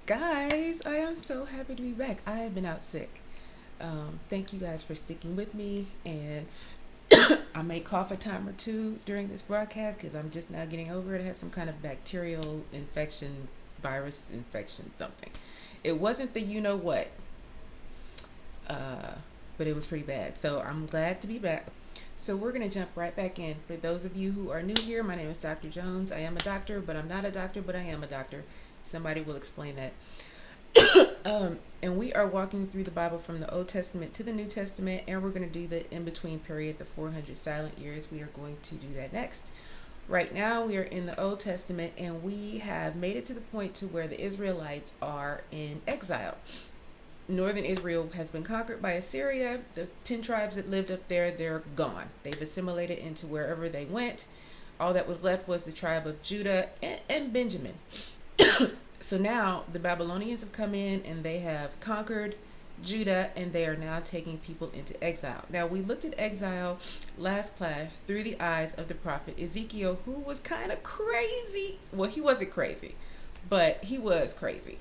Guys, I am so happy to be back. I have been out sick. Thank you guys for sticking with me, and I may cough a time or two during this broadcast because I'm just now getting over it. I had some kind of bacterial infection, virus infection, something. It wasn't the you know what, uh, but it was pretty bad. So I'm glad to be back. So we're going to jump right back in. For those of you who are new here, my name is Dr. Jones. I am a doctor, but I'm not a doctor, but I am a doctor. Somebody will explain that. And we are walking through the Bible from the Old Testament to the New Testament, and we're going to do the in-between period, the 400 silent years. We are going to do that next. Right now, we are in the Old Testament, and we have made it to the point to where the Israelites are in exile. Northern Israel has been conquered by Assyria. The 10 tribes that lived up there, they're gone. They've assimilated into wherever they went. All that was left was the tribe of Judah and Benjamin. So now the Babylonians have come in and they have conquered Judah, and they are now taking people into exile. Now, we looked at exile last class through the eyes of the prophet Ezekiel, who was kind of crazy. Well, he wasn't crazy, but he was crazy.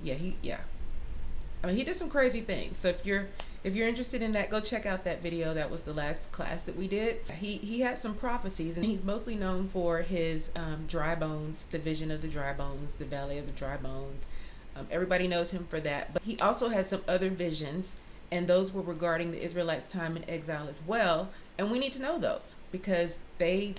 Yeah. I mean, he did some crazy things. So if you're interested in that, go check out that video. That was the last class that we did. He had some prophecies, and he's mostly known for his dry bones, the vision of the dry bones, the valley of the dry bones. Everybody knows him for that. But he also had some other visions, and those were regarding the Israelites' time in exile as well. And we need to know those because they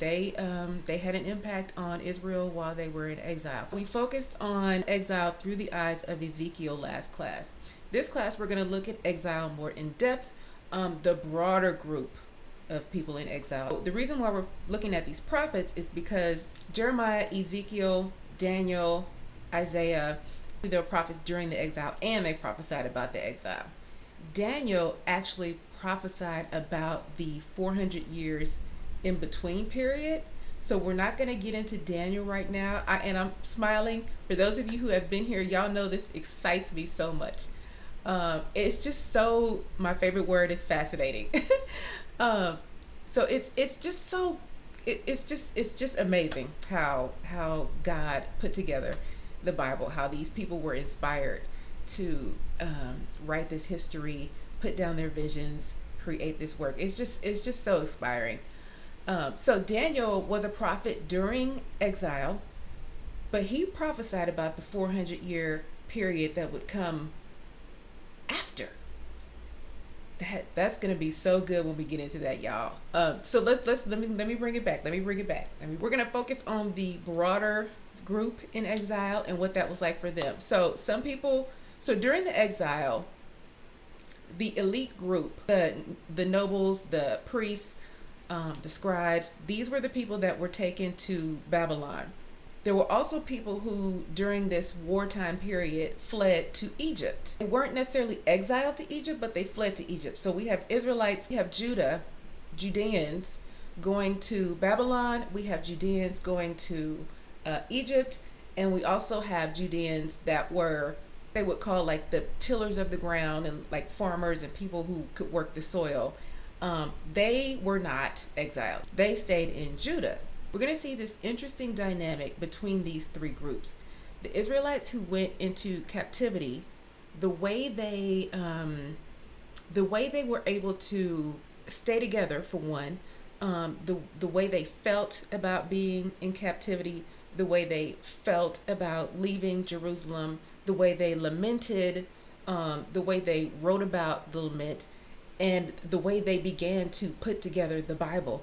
had an impact on Israel while they were in exile. We focused on exile through the eyes of Ezekiel last class. This class, we're going to look at exile more in depth, the broader group of people in exile. The reason why we're looking at these prophets is because Jeremiah, Ezekiel, Daniel, Isaiah, they were prophets during the exile, and they prophesied about the exile. Daniel actually prophesied about the 400 years in between period. So we're not going to get into Daniel right now. And I'm smiling. For those of you who have been here, y'all know this excites me so much. It's just so, my favorite word is fascinating. So it's just so, it's just amazing how God put together the Bible, how these people were inspired to write this history, put down their visions, create this work. It's just so inspiring. So Daniel was a prophet during exile, but he prophesied about the 400-year period that would come after. That's gonna be so good when we get into that, y'all. So let me bring it back. We're gonna focus on the broader group in exile and what that was like for them. So during the exile, the elite group, the nobles, the priests, the scribes, these were the people that were taken to Babylon. There were also people who, during this wartime period, fled to Egypt. They weren't necessarily exiled to Egypt, but they fled to Egypt. So we have Israelites, we have Judeans going to Babylon, we have Judeans going to Egypt, and we also have Judeans that they would call like the tillers of the ground and like farmers and people who could work the soil. They were not exiled. They stayed in Judah. We're going to see this interesting dynamic between these three groups. The Israelites who went into captivity, the way they were able to stay together, for one, the way they felt about being in captivity, the way they felt about leaving Jerusalem, the way they lamented, the way they wrote about the lament, and the way they began to put together the Bible.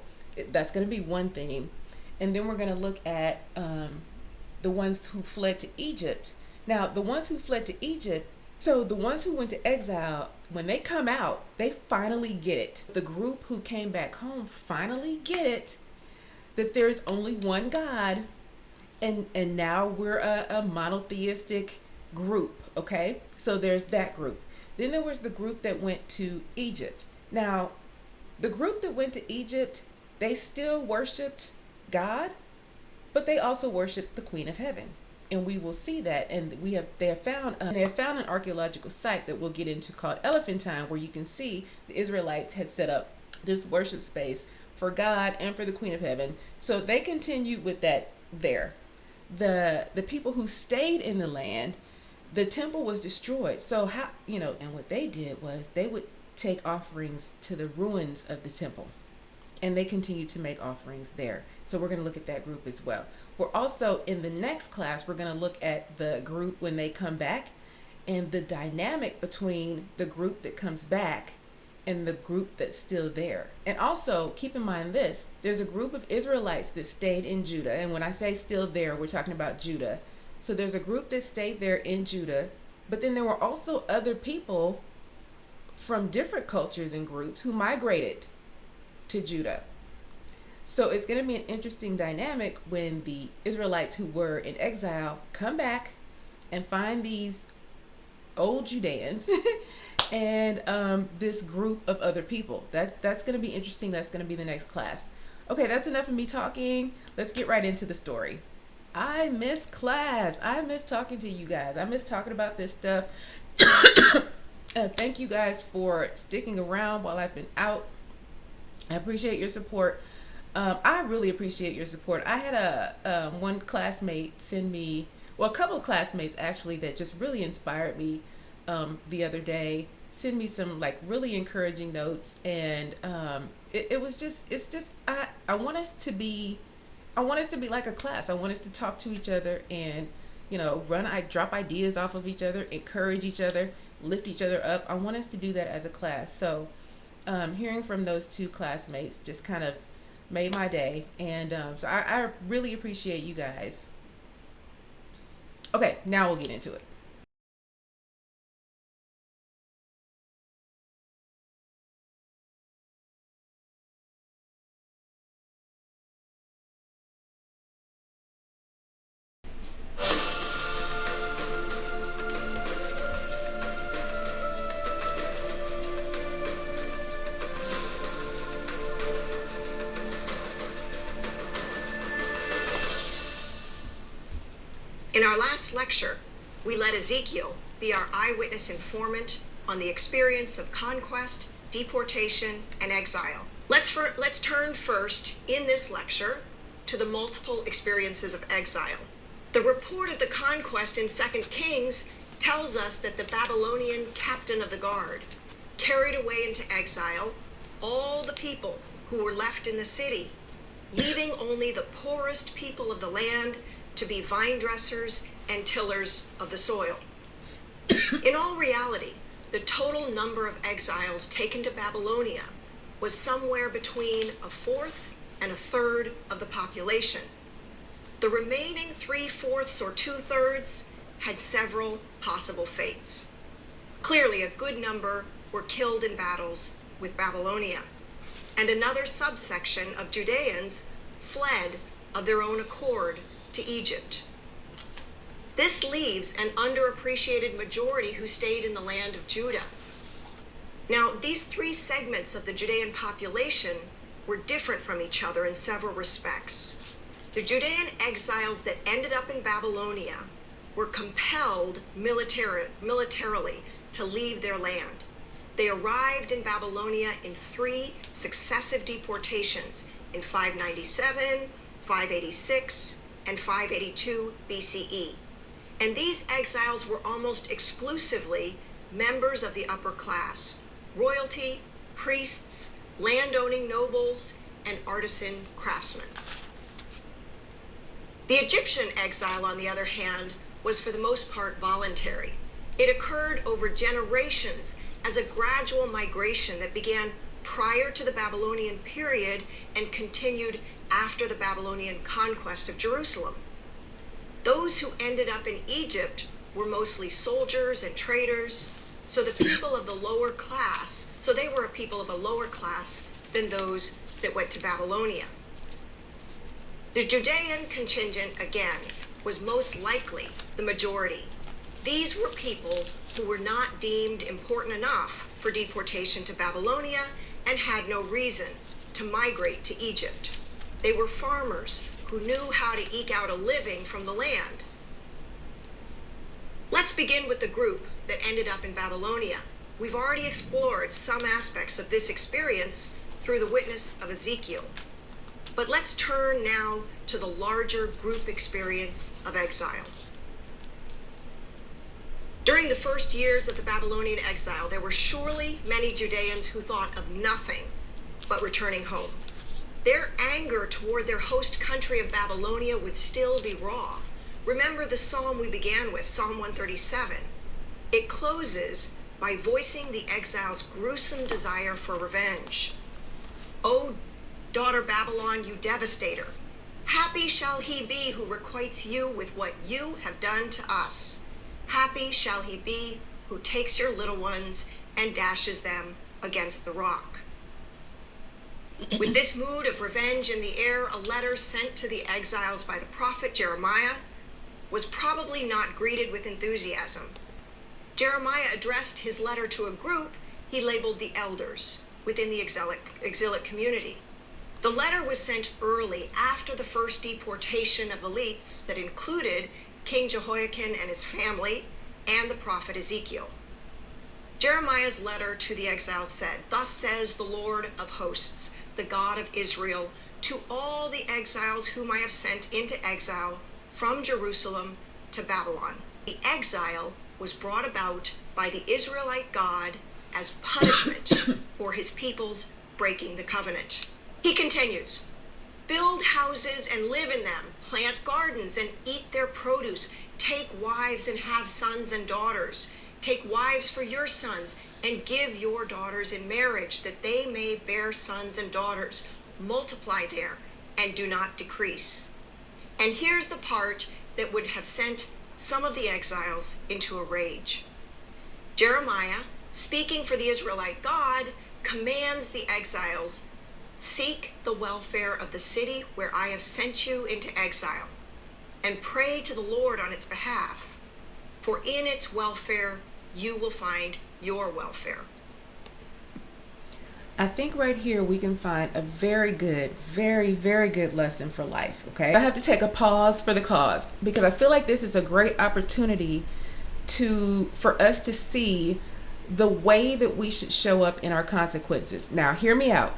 That's going to be one theme. And then we're going to look at the ones who fled to Egypt. Now, the ones who fled to Egypt, so the ones who went to exile, when they come out, they finally get it. The group who came back home finally get it, that there's only one God, and now we're a monotheistic group, okay? So there's that group. Then there was the group that went to Egypt. Now, the group that went to Egypt, they still worshiped God, but they also worshiped the Queen of Heaven, and we will see that. And they have found an archaeological site that we'll get into called Elephantine, where you can see the Israelites had set up this worship space for God and for the Queen of Heaven. So they continued with that there. The people who stayed in the land, the temple was destroyed. So how, and what they did was they would take offerings to the ruins of the temple, and they continue to make offerings there. So we're going to look at that group as well. We're also, in the next class, we're going to look at the group when they come back, and the dynamic between the group that comes back and the group that's still there. And also keep in mind this, there's a group of Israelites that stayed in Judah. And when I say still there, we're talking about Judah. So there's a group that stayed there in Judah, but then there were also other people from different cultures and groups who migrated to Judah. So it's going to be an interesting dynamic when the Israelites who were in exile come back and find these old Judeans and this group of other people. That's going to be interesting. That's going to be the next class. Okay, that's enough of me talking. Let's get right into the story. I miss class. I miss talking to you guys. I miss talking about this stuff. Thank you guys for sticking around while I've been out. I appreciate your support. I really appreciate your support. I had a one classmate send me, well, a couple of classmates actually, that just really inspired me the other day. Send me some like really encouraging notes, and I want us to be like a class. I want us to talk to each other and drop ideas off of each other, encourage each other, lift each other up. I want us to do that as a class. So hearing from those two classmates just kind of made my day, and so I really appreciate you guys. Okay, now we'll get into it. In our last lecture, we let Ezekiel be our eyewitness informant on the experience of conquest, deportation, and exile. Let's turn first in this lecture to the multiple experiences of exile. The report of the conquest in 2 Kings tells us that the Babylonian captain of the guard carried away into exile all the people who were left in the city, leaving only the poorest people of the land to be vine dressers and tillers of the soil. In all reality, the total number of exiles taken to Babylonia was somewhere between a fourth and a third of the population. The remaining 3/4 or 2/3 had several possible fates. Clearly, a good number were killed in battles with Babylonia, and another subsection of Judeans fled of their own accord to Egypt. This leaves an underappreciated majority who stayed in the land of Judah. Now, these three segments of the Judean population were different from each other in several respects. The Judean exiles that ended up in Babylonia were compelled militarily to leave their land. They arrived in Babylonia in 3 successive deportations in 597, 586, and 582 BCE. And these exiles were almost exclusively members of the upper class, royalty, priests, landowning nobles, and artisan craftsmen. The Egyptian exile, on the other hand, was for the most part voluntary. It occurred over generations as a gradual migration that began prior to the Babylonian period and continued after the Babylonian conquest of Jerusalem. Those who ended up in Egypt were mostly soldiers and traders, so they were a people of a lower class than those that went to Babylonia. The Judean contingent, again, was most likely the majority. These were people who were not deemed important enough for deportation to Babylonia and had no reason to migrate to Egypt. They were farmers who knew how to eke out a living from the land. Let's begin with the group that ended up in Babylonia. We've already explored some aspects of this experience through the witness of Ezekiel. But let's turn now to the larger group experience of exile. During the first years of the Babylonian exile, there were surely many Judeans who thought of nothing but returning home. Their anger toward their host country of Babylonia would still be raw. Remember the psalm we began with, Psalm 137. It closes by voicing the exiles' gruesome desire for revenge. O daughter Babylon, you devastator, happy shall he be who requites you with what you have done to us. Happy shall he be who takes your little ones and dashes them against the rock. With this mood of revenge in the air, a letter sent to the exiles by the prophet Jeremiah was probably not greeted with enthusiasm. Jeremiah addressed his letter to a group he labeled the elders within the exilic community. The letter was sent early after the first deportation of elites that included King Jehoiakim and his family and the prophet Ezekiel. Jeremiah's letter to the exiles said, "Thus says the Lord of hosts, the God of Israel, to all the exiles whom I have sent into exile from Jerusalem to Babylon. The exile was brought about by the Israelite God as punishment for his people's breaking the covenant." He continues, "Build houses and live in them, plant gardens and eat their produce, take wives and have sons and daughters, take wives for your sons and give your daughters in marriage that they may bear sons and daughters. Multiply there and do not decrease." And here's the part that would have sent some of the exiles into a rage. Jeremiah, speaking for the Israelite God, commands the exiles, "Seek the welfare of the city where I have sent you into exile, and pray to the Lord on its behalf, for in its welfare you will find your welfare." I think right here we can find a very good, very, very good lesson for life, okay? I have to take a pause for the cause because I feel like this is a great opportunity for us to see the way that we should show up in our consequences. Now, hear me out.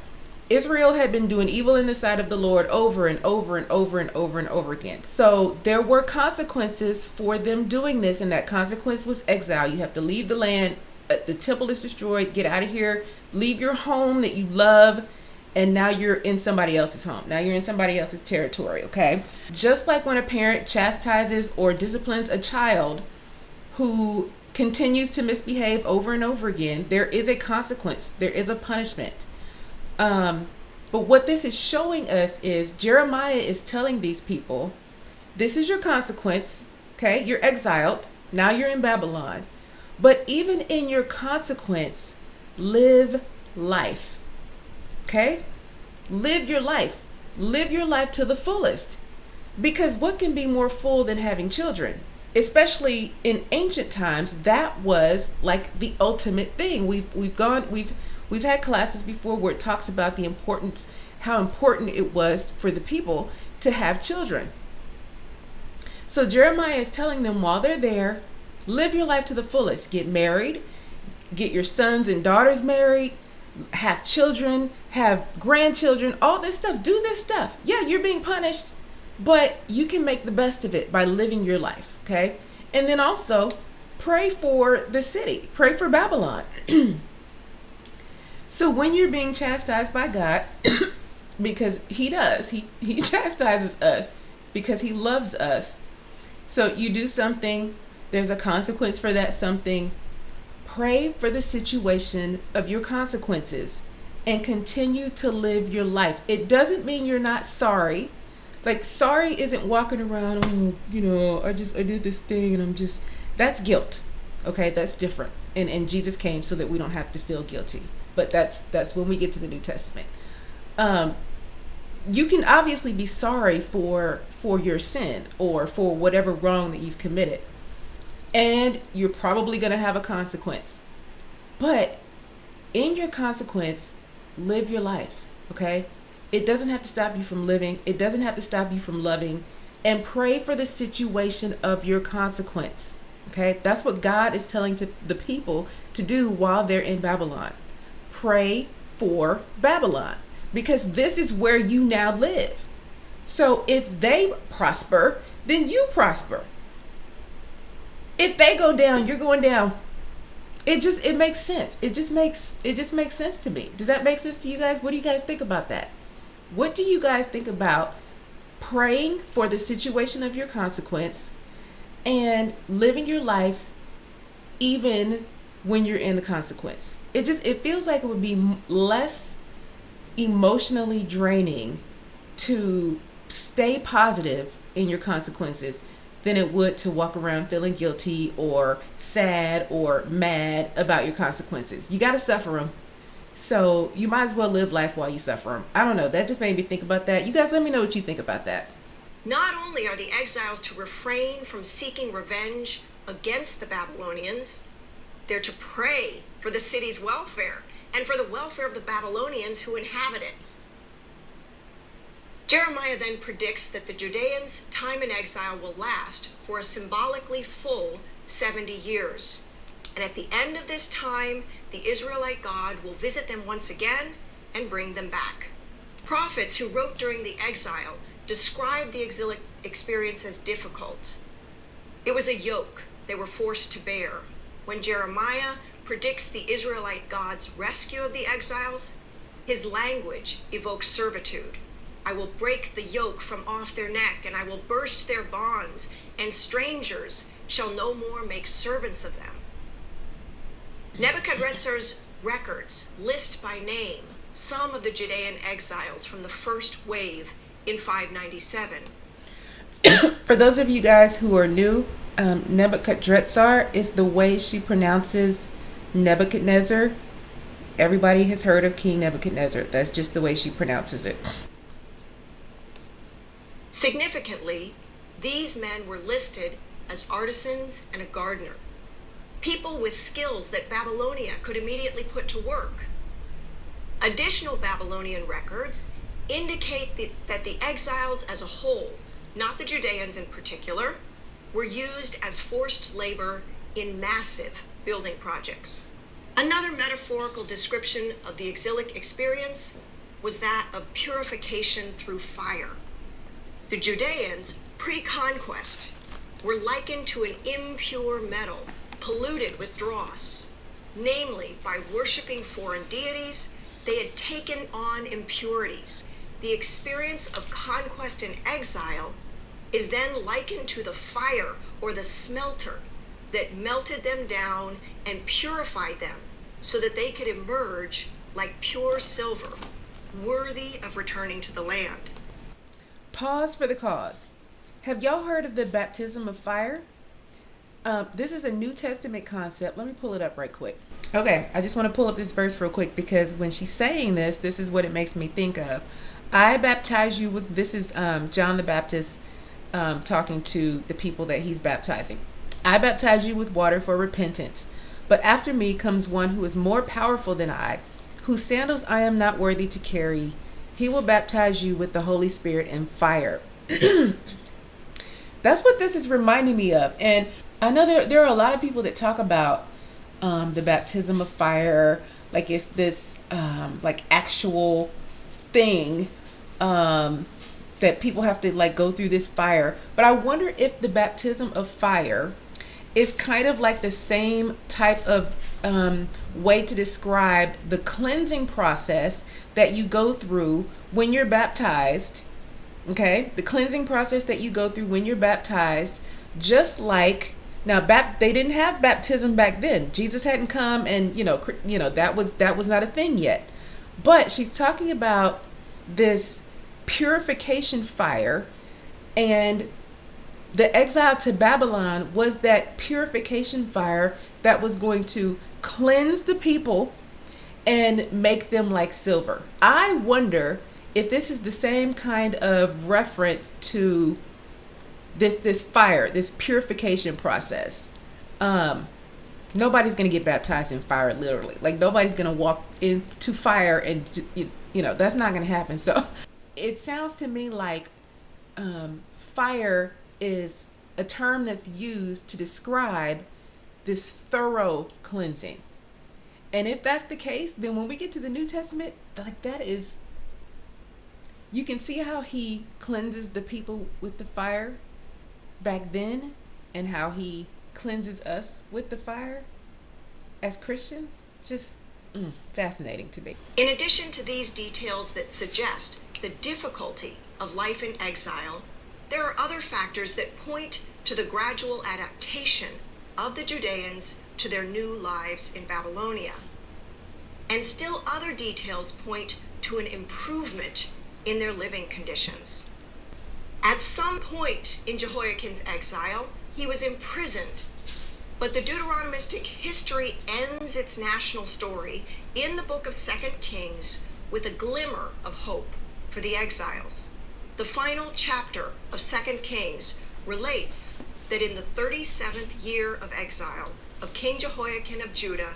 Israel had been doing evil in the sight of the Lord over and over and over and over and over again. So there were consequences for them doing this, and that consequence was exile. You have to leave the land. The temple is destroyed. Get out of here. Leave your home that you love, and now you're in somebody else's home. Now you're in somebody else's territory, okay? Just like when a parent chastises or disciplines a child who continues to misbehave over and over again, there is a consequence. There is a punishment. But what this is showing us is Jeremiah is telling these people, this is your consequence, okay? You're exiled. Now you're in Babylon. But even in your consequence, live life, okay? Live your life. Live your life to the fullest. Because what can be more full than having children? Especially in ancient times, that was like the ultimate thing. We've had classes before where it talks about the importance, how important it was for the people to have children. So Jeremiah is telling them while they're there, live your life to the fullest. Get married, get your sons and daughters married, have children, have grandchildren, all this stuff. Do this stuff. Yeah, you're being punished, but you can make the best of it by living your life, okay? And then also pray for the city. Pray for Babylon. So when you're being chastised by God, because he does, he chastises us because he loves us. So you do something, there's a consequence for that something. Pray for the situation of your consequences and continue to live your life. It doesn't mean you're not sorry. Like, sorry isn't walking around, I did this thing and that's guilt. Okay, that's different. And Jesus came so that we don't have to feel guilty. But that's when we get to the New Testament. You can obviously be sorry for your sin or for whatever wrong that you've committed. And you're probably going to have a consequence. But in your consequence, live your life, okay? It doesn't have to stop you from living. It doesn't have to stop you from loving. And pray for the situation of your consequence, okay? That's what God is telling to the people to do while they're in Babylon. Pray for Babylon, because this is where you now live. So if they prosper, then you prosper. If they go down, you're going down. It makes sense. It just makes sense to me. Does that make sense to you guys? What do you guys think about that? What do you guys think about praying for the situation of your consequence and living your life even when you're in the consequence? It feels like it would be less emotionally draining to stay positive in your consequences than it would to walk around feeling guilty or sad or mad about your consequences. You got to suffer them. So you might as well live life while you suffer them. I don't know. That just made me think about that. You guys let me know what you think about that. Not only are the exiles to refrain from seeking revenge against the Babylonians, they're to pray for the city's welfare and for the welfare of the Babylonians who inhabit it. Jeremiah then predicts that the Judeans' time in exile will last for a symbolically full 70 years. And at the end of this time, the Israelite God will visit them once again and bring them back. Prophets who wrote during the exile described the exilic experience as difficult. It was a yoke they were forced to bear. When Jeremiah predicts the Israelite God's rescue of the exiles, his language evokes servitude. I will break the yoke from off their neck, and I will burst their bonds, and strangers shall no more make servants of them. Nebuchadnezzar's records list by name some of the Judean exiles from the first wave in 597. For those of you guys who are new, Nebuchadrezzar is the way she pronounces Nebuchadnezzar. Everybody has heard of King Nebuchadnezzar. That's just the way she pronounces it. Significantly, these men were listed as artisans and a gardener, people with skills that Babylonia could immediately put to work. Additional Babylonian records indicate that the exiles as a whole, not the Judeans in particular, were used as forced labor in massive building projects. Another metaphorical description of the exilic experience was that of purification through fire. The Judeans, pre-conquest, were likened to an impure metal, polluted with dross. Namely, by worshiping foreign deities, they had taken on impurities. The experience of conquest and exile is then likened to the fire or the smelter that melted them down and purified them so that they could emerge like pure silver, worthy of returning to the land. Pause for the cause. Have y'all heard of the baptism of fire? This is a New Testament concept. Let me pull it up right quick. Okay, I just want to pull up this verse real quick because when she's saying this, this is what it makes me think of. I baptize you with, this is John the Baptist talking to the people that he's baptizing. I baptize you with water for repentance, but after me comes one who is more powerful than I, whose sandals I am not worthy to carry. He will baptize you with the Holy Spirit and fire. That's what this is reminding me of. And I know there are a lot of people that talk about the baptism of fire, like it's this like actual thing that people have to like go through this fire. But I wonder if the baptism of fire is kind of like the same type of way to describe the cleansing process that you go through when you're baptized. Okay, the cleansing process that you go through when you're baptized, just like now they didn't have baptism back then. Jesus hadn't come, and you know that was not a thing yet. But she's talking about this purification fire, and the exile to Babylon was that purification fire that was going to cleanse the people and make them like silver. I wonder if this is the same kind of reference to this fire, this purification process. Nobody's going to get baptized in fire, literally. Like nobody's going to walk into fire and, you know, that's not going to happen. So it sounds to me like fire is a term that's used to describe this thorough cleansing. And if that's the case, then when we get to the New Testament, like that is, you can see how he cleanses the people with the fire back then and how he cleanses us with the fire as Christians. Just fascinating to me. In addition to these details that suggest the difficulty of life in exile, there are other factors that point to the gradual adaptation of the Judeans to their new lives in Babylonia. And still other details point to an improvement in their living conditions. At some point in Jehoiakim's exile, he was imprisoned, but the Deuteronomistic history ends its national story in the book of 2 Kings with a glimmer of hope for the exiles. The final chapter of 2 Kings relates that in the 37th year of exile of King Jehoiakim of Judah,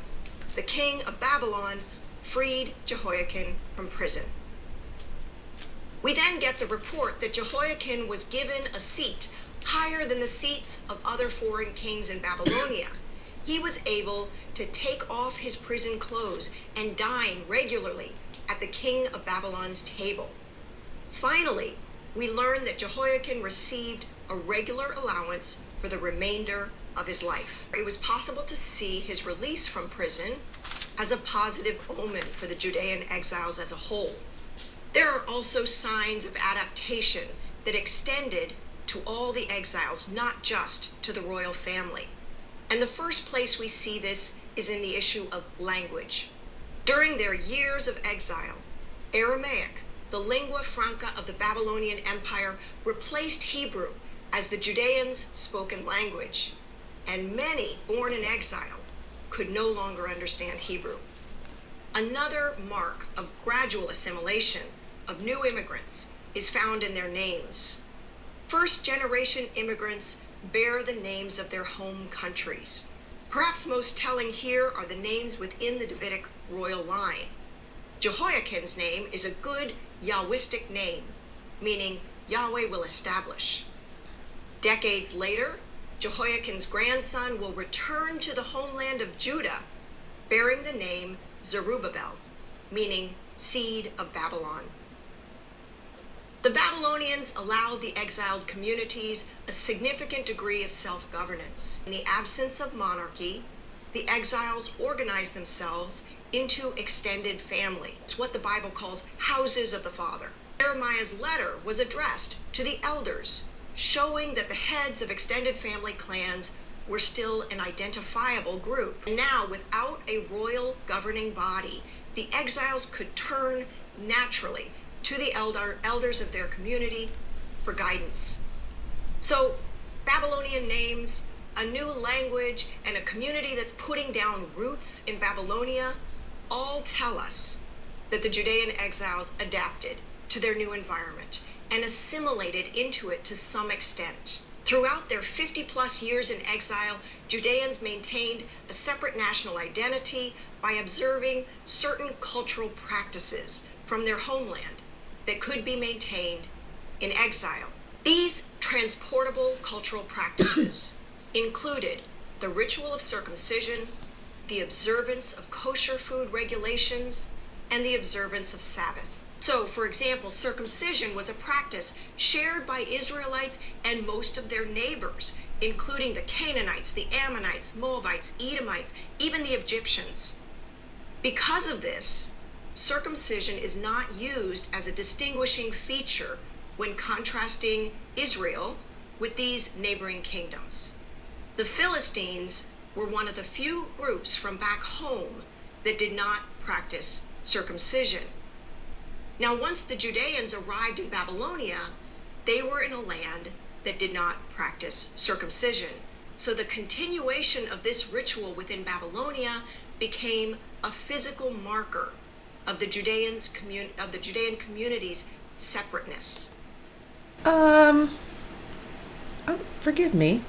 the king of Babylon freed Jehoiakim from prison. We then get the report that Jehoiakim was given a seat higher than the seats of other foreign kings in Babylonia. He was able to take off his prison clothes and dine regularly at the king of Babylon's table. Finally, we learn that Jehoiakim received a regular allowance for the remainder of his life. It was possible to see his release from prison as a positive omen for the Judean exiles as a whole. There are also signs of adaptation that extended to all the exiles, not just to the royal family. And the first place we see this is in the issue of language. During their years of exile, Aramaic, the lingua franca of the Babylonian Empire, replaced Hebrew as the Judeans' spoken language, and many born in exile could no longer understand Hebrew. Another mark of gradual assimilation of new immigrants is found in their names. First-generation immigrants bear the names of their home countries. Perhaps most telling here are the names within the Davidic royal line. Jehoiakim's name is a good Yahwistic name, meaning Yahweh will establish. Decades later, Jehoiakim's grandson will return to the homeland of Judah, bearing the name Zerubbabel, meaning seed of Babylon. The Babylonians allowed the exiled communities a significant degree of self-governance. In the absence of monarchy, the exiles organized themselves into extended family. It's what the Bible calls houses of the Father. Jeremiah's letter was addressed to the elders, showing that the heads of extended family clans were still an identifiable group. And now, without a royal governing body, the exiles could turn naturally to the elders of their community for guidance. So, Babylonian names, a new language, and a community that's putting down roots in Babylonia all tell us that the Judean exiles adapted to their new environment and assimilated into it to some extent. Throughout their 50-plus years in exile, Judeans maintained a separate national identity by observing certain cultural practices from their homeland that could be maintained in exile. These transportable cultural practices included the ritual of circumcision, the observance of kosher food regulations, and the observance of Sabbath. So, for example, circumcision was a practice shared by Israelites and most of their neighbors, including the Canaanites, the Ammonites, Moabites, Edomites, even the Egyptians. Because of this, circumcision is not used as a distinguishing feature when contrasting Israel with these neighboring kingdoms. The Philistines were one of the few groups from back home that did not practice circumcision. Now, once the Judeans arrived in Babylonia, they were in a land that did not practice circumcision. So the continuation of this ritual within Babylonia became a physical marker of the Judean community's separateness. Forgive me.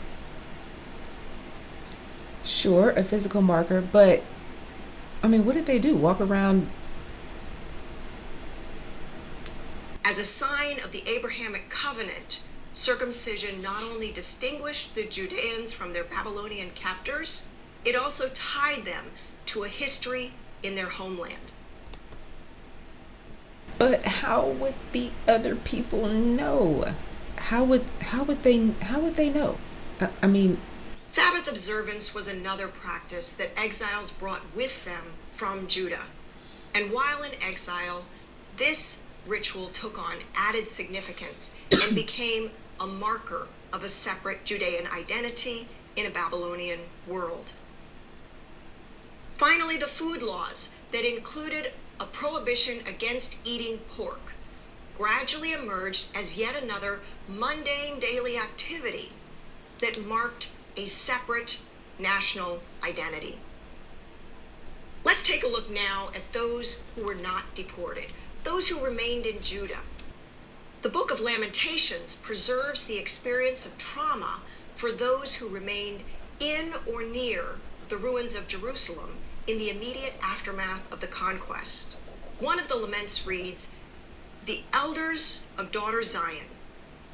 Sure, a physical marker, but I mean, what did they do? Walk around? As a sign of the Abrahamic covenant, circumcision not only distinguished the Judeans from their Babylonian captors, it also tied them to a history in their homeland. But how would the other people know? How would they know? I mean, Sabbath observance was another practice that exiles brought with them from Judah. And while in exile, this ritual took on added significance and became a marker of a separate Judean identity in a Babylonian world. Finally, the food laws that included a prohibition against eating pork gradually emerged as yet another mundane daily activity that marked a separate national identity. Let's take a look now at those who were not deported, those who remained in Judah. The book of Lamentations preserves the experience of trauma for those who remained in or near the ruins of Jerusalem in the immediate aftermath of the conquest. One of the laments reads, "The elders of daughter Zion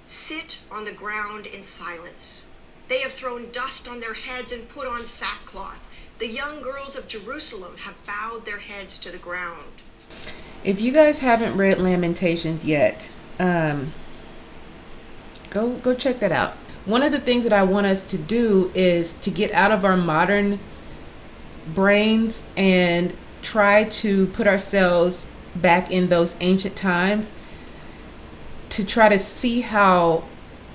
sit on the ground in silence. They have thrown dust on their heads and put on sackcloth. The young girls of Jerusalem have bowed their heads to the ground." If you guys haven't read Lamentations yet, go check that out. One of the things that I want us to do is to get out of our modern brains and try to put ourselves back in those ancient times to try to see how,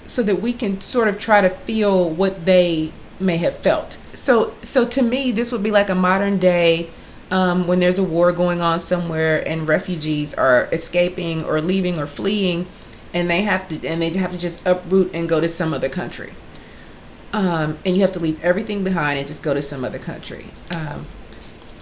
so that we can sort of try to feel what they may have felt. So to me, this would be like a modern day when there's a war going on somewhere and refugees are escaping or leaving or fleeing, and they have to just uproot and go to some other country. And you have to leave everything behind and just go to some other country.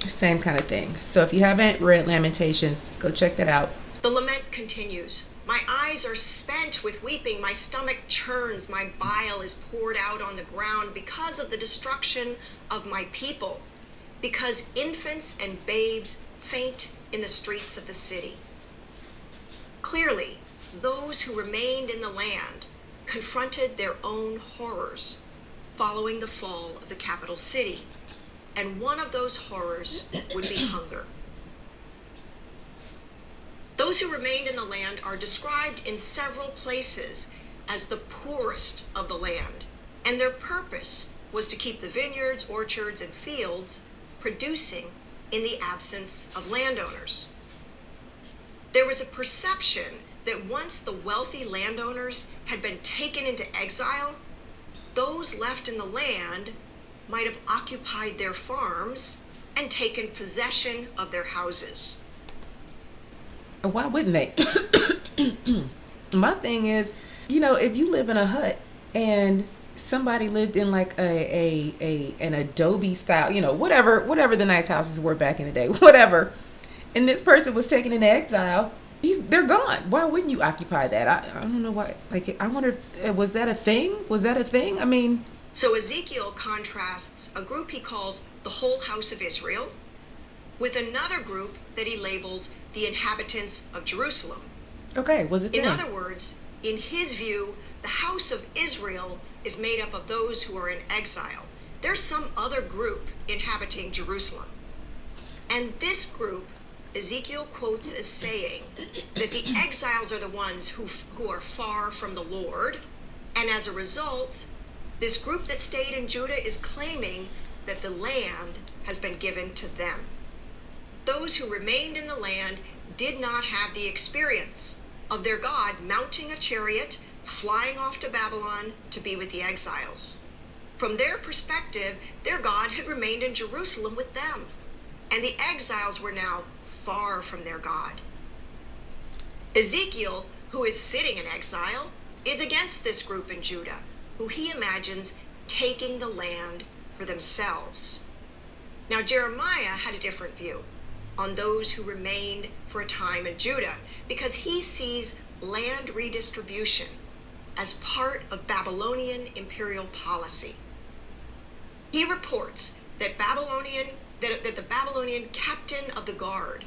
Same kind of thing. So if you haven't read Lamentations, go check that out. The lament continues. "My eyes are spent with weeping, my stomach churns, my bile is poured out on the ground because of the destruction of my people, because infants and babes faint in the streets of the city." Clearly, those who remained in the land confronted their own horrors following the fall of the capital city, and one of those horrors would be hunger. Those who remained in the land are described in several places as the poorest of the land, and their purpose was to keep the vineyards, orchards, and fields producing in the absence of landowners. There was a perception that once the wealthy landowners had been taken into exile, those left in the land might have occupied their farms and taken possession of their houses. Why wouldn't they? My thing is, if you live in a hut and somebody lived in like an adobe style, whatever the nice houses were back in the day, whatever, and this person was taken into exile, they're gone. Why wouldn't you occupy that? I don't know why. Like, I wonder, was that a thing? I mean, so Ezekiel contrasts a group he calls the whole house of Israel with another group that he labels the inhabitants of Jerusalem. Okay, was it In then? other words, in his view, the house of Israel is made up of those who are in exile. There's some other group inhabiting Jerusalem. And this group, Ezekiel quotes as saying that the exiles are the ones who are far from the Lord, and as a result, this group that stayed in Judah is claiming that the land has been given to them. Those who remained in the land did not have the experience of their God mounting a chariot, flying off to Babylon to be with the exiles. From their perspective, their God had remained in Jerusalem with them, and the exiles were now far from their God. Ezekiel, who is sitting in exile, is against this group in Judah, who he imagines taking the land for themselves. Now, Jeremiah had a different view on those who remained for a time in Judah, because he sees land redistribution as part of Babylonian imperial policy. He reports that the Babylonian captain of the guard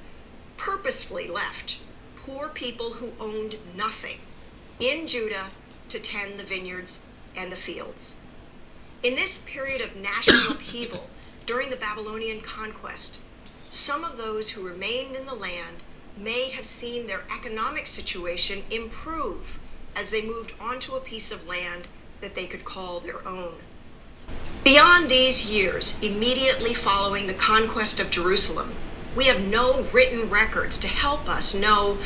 purposefully left poor people who owned nothing in Judah to tend the vineyards and the fields. In this period of national upheaval during the Babylonian conquest, some of those who remained in the land may have seen their economic situation improve as they moved onto a piece of land that they could call their own. Beyond these years, immediately following the conquest of Jerusalem, we have no written records to help us know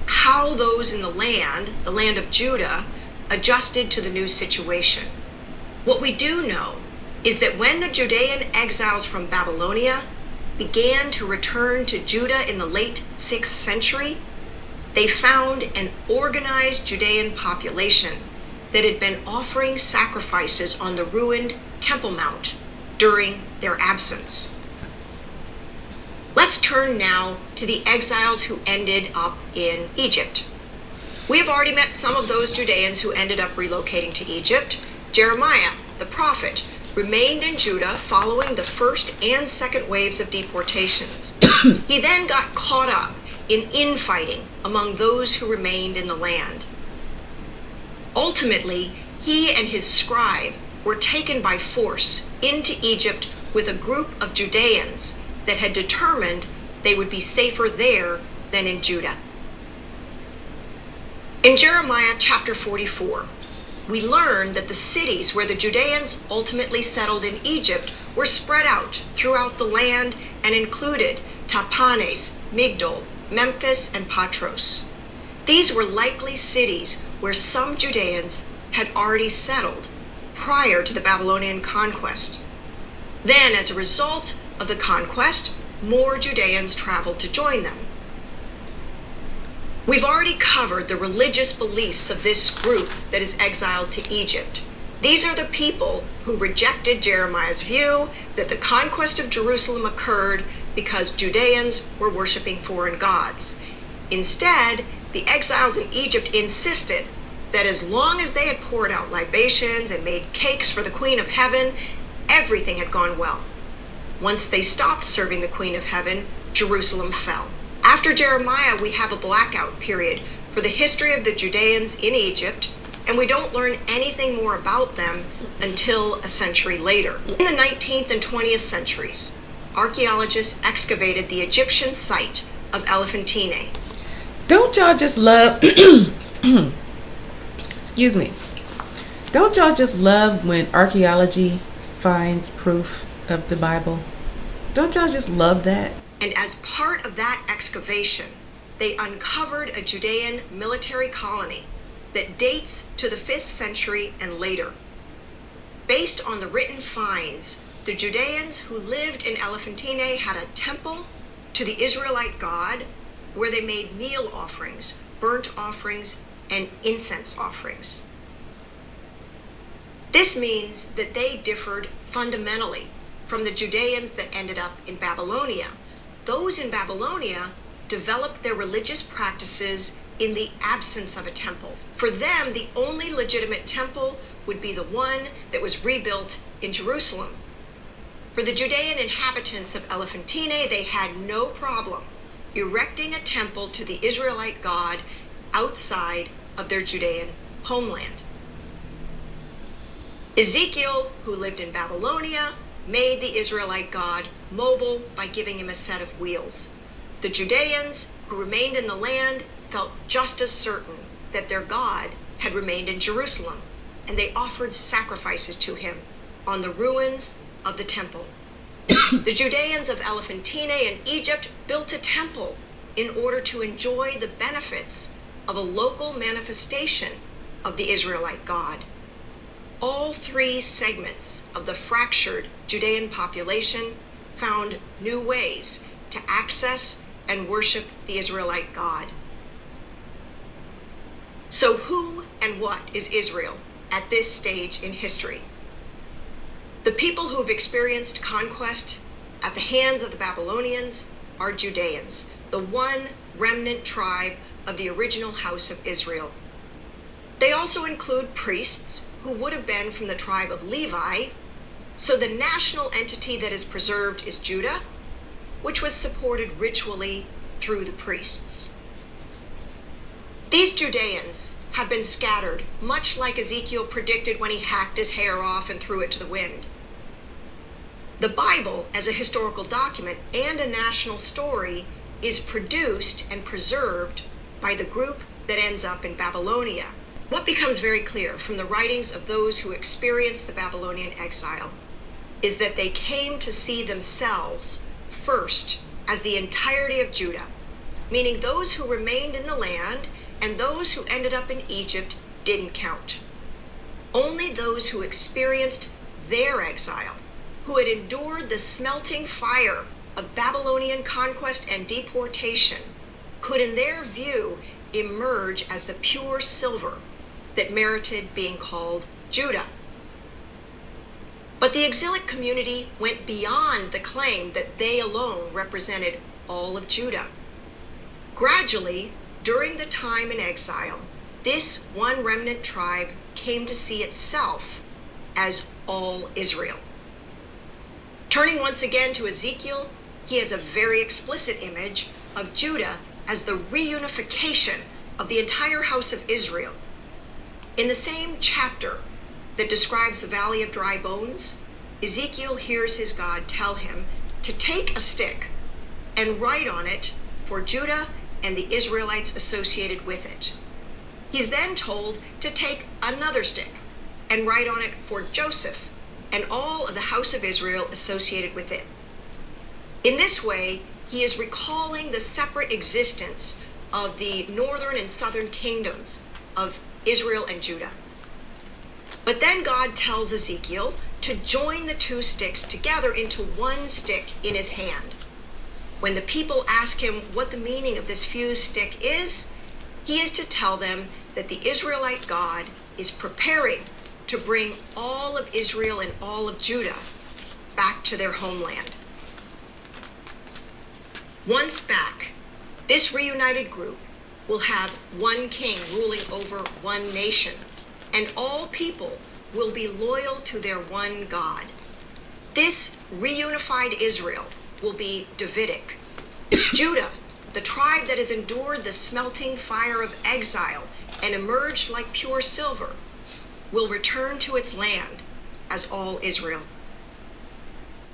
how those in the land of Judah, adjusted to the new situation. What we do know is that when the Judean exiles from Babylonia began to return to Judah in the late 6th century, they found an organized Judean population that had been offering sacrifices on the ruined Temple Mount during their absence. Let's turn now to the exiles who ended up in Egypt. We have already met some of those Judeans who ended up relocating to Egypt. Jeremiah, the prophet, remained in Judah following the first and second waves of deportations. He then got caught up in infighting among those who remained in the land. Ultimately, he and his scribe were taken by force into Egypt with a group of Judeans that had determined they would be safer there than in Judah. In Jeremiah chapter 44, we learn that the cities where the Judeans ultimately settled in Egypt were spread out throughout the land and included Tahpanhes, Migdol, Memphis, and Patros. These were likely cities where some Judeans had already settled prior to the Babylonian conquest. Then, as a result of the conquest, more Judeans traveled to join them. We've already covered the religious beliefs of this group that is exiled to Egypt. These are the people who rejected Jeremiah's view that the conquest of Jerusalem occurred because Judeans were worshiping foreign gods. Instead, the exiles in Egypt insisted that as long as they had poured out libations and made cakes for the Queen of Heaven, everything had gone well. Once they stopped serving the Queen of Heaven, Jerusalem fell. After Jeremiah, we have a blackout period for the history of the Judeans in Egypt, and we don't learn anything more about them until a century later. In the 19th and 20th centuries, archaeologists excavated the Egyptian site of Elephantine. Don't y'all just love excuse me. Don't y'all just love when archaeology finds proof of the Bible? Don't y'all just love that? And as part of that excavation, they uncovered a Judean military colony that dates to the 5th century and later. Based on the written finds, the Judeans who lived in Elephantine had a temple to the Israelite God where they made meal offerings, burnt offerings, and incense offerings. This means that they differed fundamentally from the Judeans that ended up in Babylonia. Those in Babylonia developed their religious practices in the absence of a temple. For them, the only legitimate temple would be the one that was rebuilt in Jerusalem. For the Judean inhabitants of Elephantine, they had no problem erecting a temple to the Israelite God outside of their Judean homeland. Ezekiel, who lived in Babylonia, made the Israelite God mobile by giving him a set of wheels. The Judeans who remained in the land felt just as certain that their God had remained in Jerusalem, and they offered sacrifices to him on the ruins of the temple. The Judeans of Elephantine and Egypt built a temple in order to enjoy the benefits of a local manifestation of the Israelite God. All three segments of the fractured Judean population found new ways to access and worship the Israelite God. So who and what is Israel at this stage in history? The people who've experienced conquest at the hands of the Babylonians are Judeans, the one remnant tribe of the original house of Israel. They also include priests who would have been from the tribe of Levi, so the national entity that is preserved is Judah, which was supported ritually through the priests. These Judeans have been scattered, much like Ezekiel predicted when he hacked his hair off and threw it to the wind. The Bible, as a historical document and a national story, is produced and preserved by the group that ends up in Babylonia. What becomes very clear from the writings of those who experienced the Babylonian exile is that they came to see themselves first as the entirety of Judah, meaning those who remained in the land and those who ended up in Egypt didn't count. Only those who experienced their exile, who had endured the smelting fire of Babylonian conquest and deportation, could in their view emerge as the pure silver that merited being called Judah. But the exilic community went beyond the claim that they alone represented all of Judah. Gradually, during the time in exile, this one remnant tribe came to see itself as all Israel. Turning once again to Ezekiel, he has a very explicit image of Judah as the reunification of the entire house of Israel. In the same chapter that describes the valley of dry bones, Ezekiel hears his God tell him to take a stick and write on it for Judah and the Israelites associated with it. He's then told to take another stick and write on it for Joseph and all of the house of Israel associated with it. In this way, he is recalling the separate existence of the northern and southern kingdoms of Israel and Judah. But then God tells Ezekiel to join the two sticks together into one stick in his hand. When the people ask him what the meaning of this fused stick is, he is to tell them that the Israelite God is preparing to bring all of Israel and all of Judah back to their homeland. Once back, this reunited group will have one king ruling over one nation, and all people will be loyal to their one God. This reunified Israel will be Davidic. Judah, the tribe that has endured the smelting fire of exile and emerged like pure silver, will return to its land as all Israel.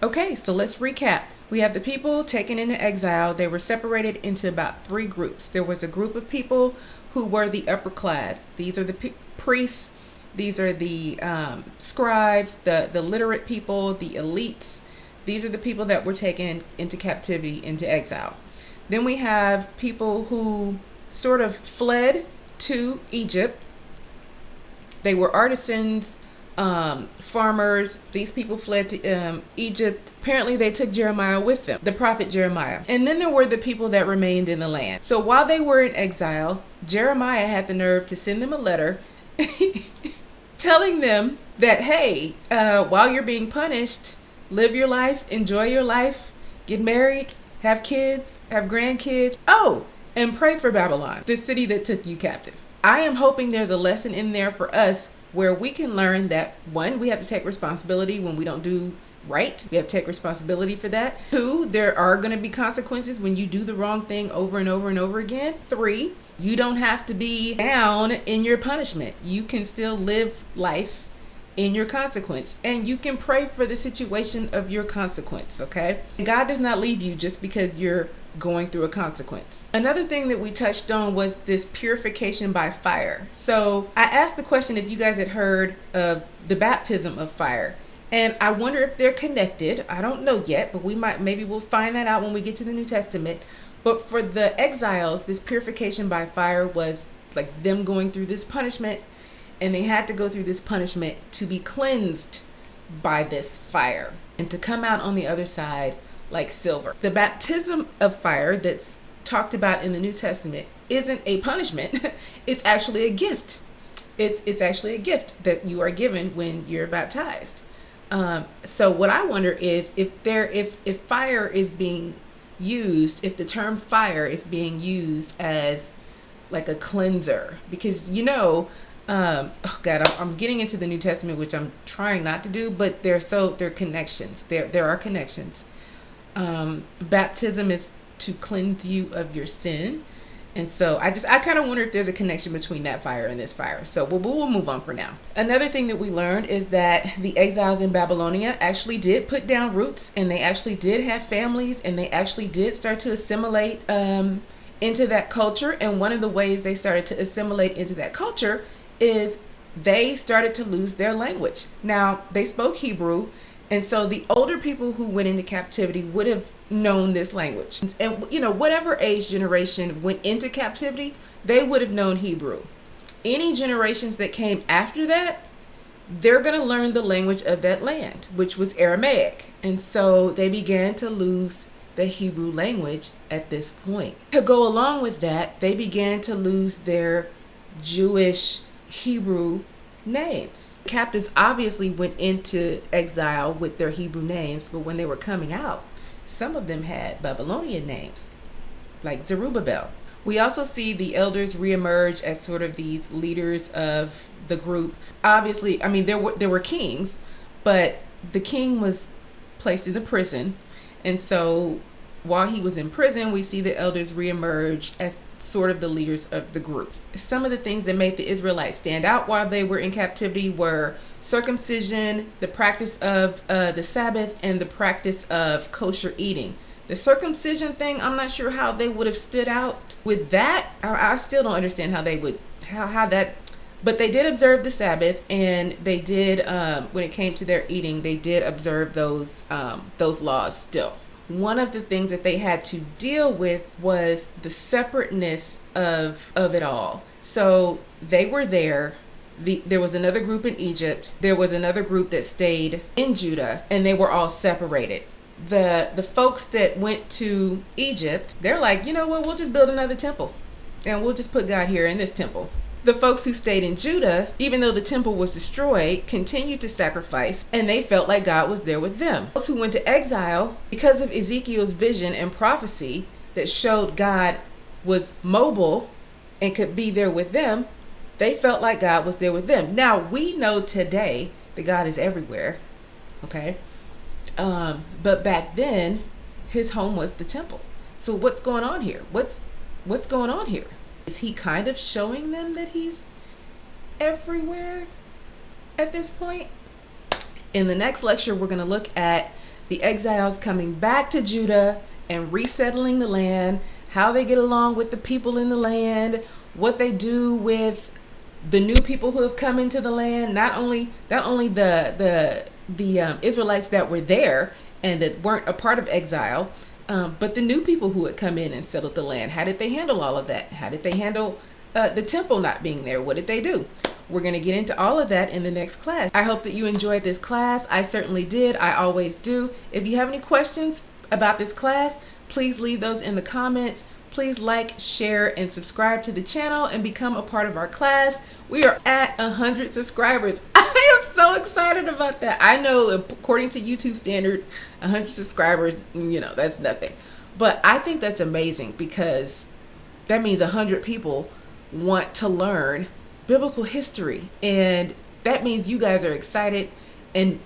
Okay, so let's recap. We have the people taken into exile. They were separated into about 3 groups. There was a group of people who were the upper class. These are the priests. These are the scribes, the literate people, the elites. These are the people that were taken into captivity, into exile. Then we have people who sort of fled to Egypt. They were artisans, farmers. These people fled to Egypt. Apparently they took Jeremiah with them, the prophet Jeremiah. And then there were the people that remained in the land. So while they were in exile, Jeremiah had the nerve to send them a letter telling them that, hey, while you're being punished, live your life, enjoy your life, get married, have kids, have grandkids. Oh, and pray for Babylon, the city that took you captive. I am hoping there's a lesson in there for us where we can learn that, 1, we have to take responsibility when we don't do right. We have to take responsibility for that. 2, there are going to be consequences when you do the wrong thing over and over and over again. 3, you don't have to be down in your punishment. You can still live life in your consequence, and you can pray for the situation of your consequence, okay? God does not leave you just because you're going through a consequence. Another thing that we touched on was this purification by fire. So I asked the question if you guys had heard of the baptism of fire, and I wonder if they're connected. I don't know yet, but maybe we'll find that out when we get to the New Testament. But for the exiles, this purification by fire was like them going through this punishment, and they had to go through this punishment to be cleansed by this fire and to come out on the other side like silver. The baptism of fire that's talked about in the New Testament isn't a punishment. It's actually a gift. It's actually a gift that you are given when you're baptized. So what I wonder is if fire is being used, if the term fire is being used as like a cleanser, because oh God, I'm getting into the New Testament, which I'm trying not to do, but there are connections. There are connections. Baptism is to cleanse you of your sin. And so I kind of wonder if there's a connection between that fire and this fire. So we'll move on for now. Another thing that we learned is that the exiles in Babylonia actually did put down roots, and they actually did have families, and they actually did start to assimilate into that culture. And one of the ways they started to assimilate into that culture is they started to lose their language. Now, they spoke Hebrew, And so the older people who went into captivity would have known this language. And, you know, whatever age generation went into captivity, they would have known Hebrew. Any generations that came after that, they're going to learn the language of that land, which was Aramaic. And so they began to lose the Hebrew language at this point. To go along with that, they began to lose their Jewish Hebrew names. Captives obviously went into exile with their Hebrew names, but when they were coming out, some of them had Babylonian names, like Zerubbabel. We also see the elders reemerge as sort of these leaders of the group. Obviously, I mean, there were kings, but the king was placed in the prison. And so while he was in prison, we see the elders reemerge as sort of the leaders of the group. Some of the things that made the Israelites stand out while they were in captivity were circumcision, the practice of the Sabbath, and the practice of kosher eating. The circumcision thing, I'm not sure how they would have stood out with that. I still don't understand how they would, how that, but they did observe the Sabbath, and they did, when it came to their eating, they did observe those laws still. One of the things that they had to deal with was the separateness of it all. So they were there. There was another group in Egypt. There was another group that stayed in Judah, and they were all separated. The folks that went to Egypt, they're like, you know what, we'll just build another temple and we'll just put God here in this temple. The folks who stayed in Judah, even though the temple was destroyed, continued to sacrifice, and they felt like God was there with them. Those who went to exile, because of Ezekiel's vision and prophecy that showed God was mobile and could be there with them, they felt like God was there with them. Now, we know today that God is everywhere, okay? But back then, his home was the temple. So what's going on here? What's going on here? Is he kind of showing them that he's everywhere at this point? In the next lecture, we're going to look at the exiles coming back to Judah and resettling the land, how they get along with the people in the land, what they do with the new people who have come into the land, not only the Israelites that were there and that weren't a part of exile, but the new people who had come in and settled the land. How did they handle all of that? How did they handle the temple not being there? What did they do? We're going to get into all of that in the next class. I hope that you enjoyed this class. I certainly did. I always do. If you have any questions about this class, please leave those in the comments. Please like, share, and subscribe to the channel and become a part of our class. We are at 100 subscribers. I am so excited about that. I know according to YouTube standard, 100 subscribers, you know, that's nothing. But I think that's amazing because that means 100 people want to learn biblical history. And that means you guys are excited and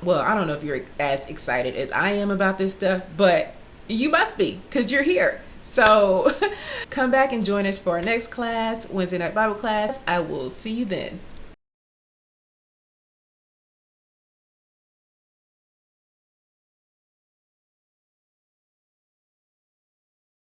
well, I don't know if you're as excited as I am about this stuff, but you must be because you're here. So come back and join us for our next class, Wednesday night Bible class. I will see you then.